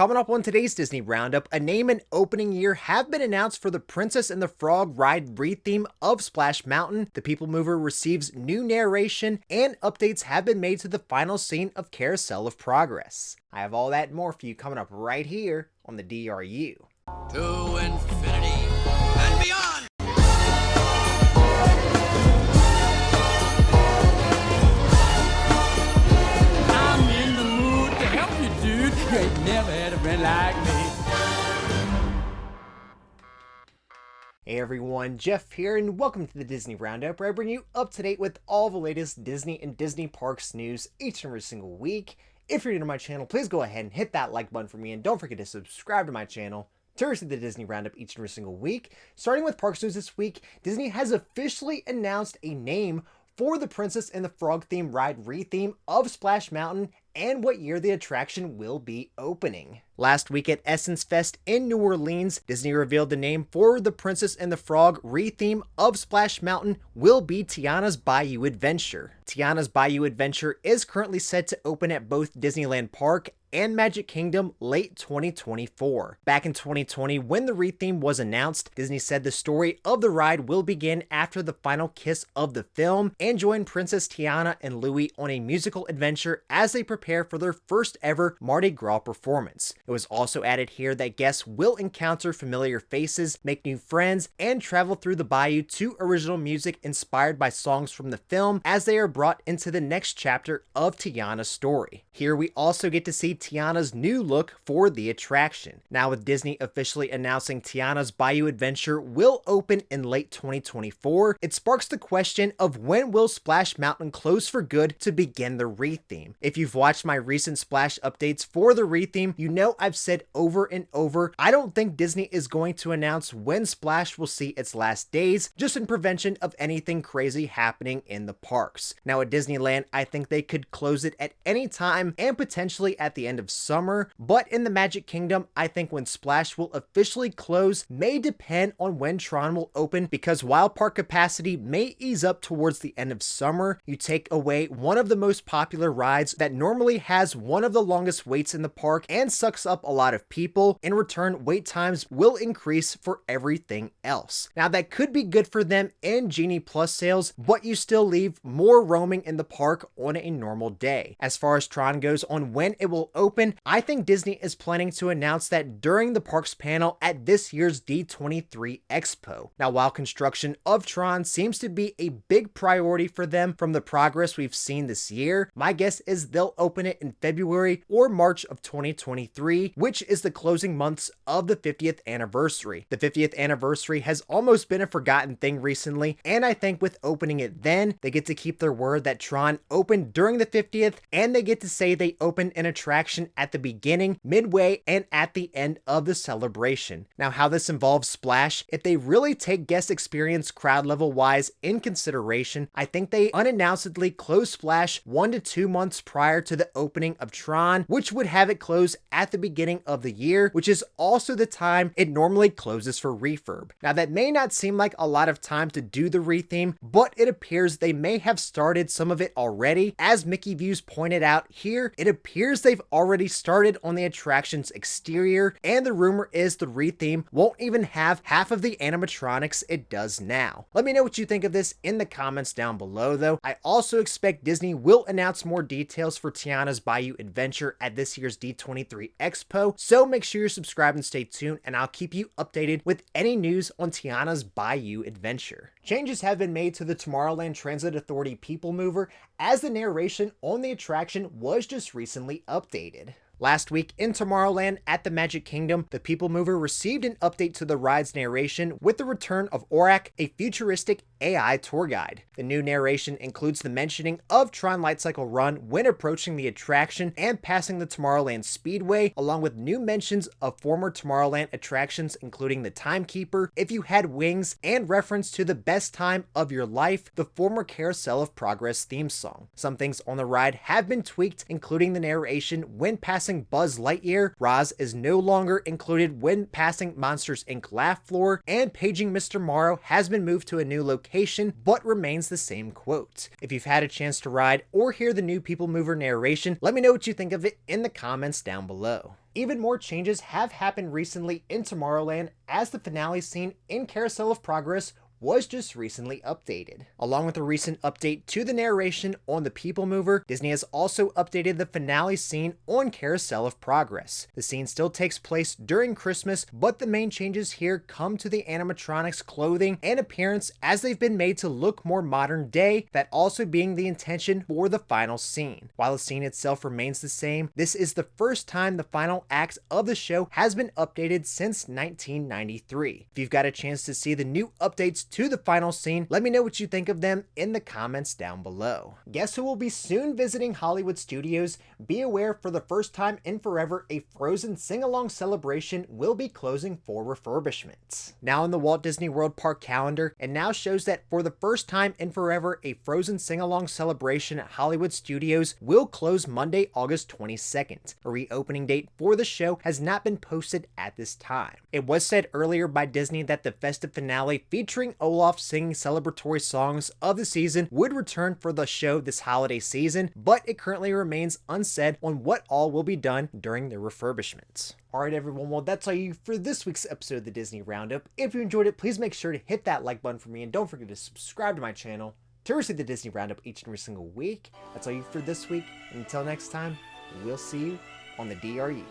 Coming up on today's Disney Roundup, a name and opening year have been announced for the Princess and the Frog ride re-theme of Splash Mountain, the People Mover receives new narration, and updates have been made to the final scene of Carousel of Progress. I have all that and more for you coming up right here on the DRU. To infinity and beyond! I'm in the mood to help you, dude. You ain't never had a friend like me. Hey everyone, Jeff here, and welcome to the Disney Roundup, where I bring you up to date with all the latest Disney and Disney Parks news each and every single week. If you're new to my channel, please go ahead and hit that like button for me, and don't forget to subscribe to my channel to receive the Disney Roundup each and every single week. Starting with Parks news this week, Disney has officially announced a name for the Princess and the Frog theme ride re-theme of Splash Mountain and what year the attraction will be opening. Last week at Essence Fest in New Orleans, Disney revealed the name for the Princess and the Frog re-theme of Splash Mountain will be Tiana's Bayou Adventure. Tiana's Bayou Adventure is currently set to open at both Disneyland Park and Magic Kingdom late 2024. Back in 2020, when the re-theme was announced, Disney said the story of the ride will begin after the final kiss of the film and join Princess Tiana and Louis on a musical adventure as they prepare for their first ever Mardi Gras performance. It was also added here that guests will encounter familiar faces, make new friends, and travel through the bayou to original music inspired by songs from the film as they are brought into the next chapter of Tiana's story. Here we also get to see Tiana's new look for the attraction. Now with Disney officially announcing Tiana's Bayou Adventure will open in late 2024, it sparks the question of when will Splash Mountain close for good to begin the re-theme. If you've watched my recent Splash updates for the re-theme, you know I've said over and over, I don't think Disney is going to announce when Splash will see its last days, just in prevention of anything crazy happening in the parks. Now at Disneyland, I think they could close it at any time and potentially at the end of summer, but in the Magic Kingdom, I think when Splash will officially close may depend on when Tron will open, because while park capacity may ease up towards the end of summer, you take away one of the most popular rides that normally has one of the longest waits in the park and sucks up a lot of people. In return, wait times will increase for everything else. Now that could be good for them in Genie Plus sales, but you still leave more roaming in the park on a normal day. As far as Tron goes on when it will open, I think Disney is planning to announce that during the parks panel at this year's D23 Expo. Now while construction of Tron seems to be a big priority for them from the progress we've seen this year, my guess is they'll open it in February or March of 2023, which is the closing months of the 50th anniversary. The 50th anniversary has almost been a forgotten thing recently, and I think with opening it then, they get to keep their word that Tron opened during the 50th, and they get to say they opened an attraction at the beginning, midway, and at the end of the celebration. Now how this involves Splash, if they really take guest experience crowd level wise in consideration, I think they unannouncedly close Splash 1 to 2 months prior to the opening of Tron, which would have it close at the beginning of the year, which is also the time it normally closes for Refurb. Now that may not seem like a lot of time to do the re-theme, but it appears they may have started some of it already. As Mickey Views pointed out here, it appears they've already started on the attraction's exterior, and the rumor is the re-theme won't even have half of the animatronics it does now. Let me know what you think of this in the comments down below though. I also expect Disney will announce more details for Tiana's Bayou Adventure at this year's D23 Expo, so make sure you're subscribed and stay tuned, and I'll keep you updated with any news on Tiana's Bayou Adventure. Changes have been made to the Tomorrowland Transit Authority People Mover as the narration on the attraction was just recently updated. Last week in Tomorrowland at the Magic Kingdom, the People Mover received an update to the ride's narration with the return of Aurak, a futuristic AI tour guide. The new narration includes the mentioning of Tron Lightcycle Run when approaching the attraction and passing the Tomorrowland Speedway, along with new mentions of former Tomorrowland attractions including the Timekeeper, If You Had Wings, and reference to the best time of your life, the former Carousel of Progress theme song. Some things on the ride have been tweaked, including the narration when passing passing Buzz Lightyear, Roz is no longer included when passing Monsters Inc. Laugh Floor, and paging Mr. Morrow has been moved to a new location but remains the same quote. If you've had a chance to ride or hear the new People Mover narration, let me know what you think of it in the comments down below. Even more changes have happened recently in Tomorrowland, as the finale scene in Carousel of Progress was just recently updated. Along with a recent update to the narration on the People Mover, Disney has also updated the finale scene on Carousel of Progress. The scene still takes place during Christmas, but the main changes here come to the animatronics' clothing and appearance, as they've been made to look more modern day, that also being the intention for the final scene. While the scene itself remains the same, this is the first time the final act of the show has been updated since 1993. If you've got a chance to see the new updates to the final scene, let me know what you think of them in the comments down below. Guess who will be soon visiting Hollywood studios? Be aware, for the first time in forever, a Frozen sing-along celebration will be closing for refurbishment. Now in the Walt Disney World Park calendar, it now shows that for the first time in forever, a Frozen sing-along celebration at Hollywood studios will close Monday, August 22nd. A reopening date for the show has not been posted at this time. It was said earlier by Disney that the festive finale featuring Olaf singing celebratory songs of the season would return for the show this holiday season, but it currently remains unsaid on what all will be done during the refurbishments. Alright everyone, well that's all you for this week's episode of the Disney Roundup. If you enjoyed it, please make sure to hit that like button for me, and don't forget to subscribe to my channel to receive the Disney Roundup each and every single week. That's all you for this week, and until next time, we'll see you on the DRU.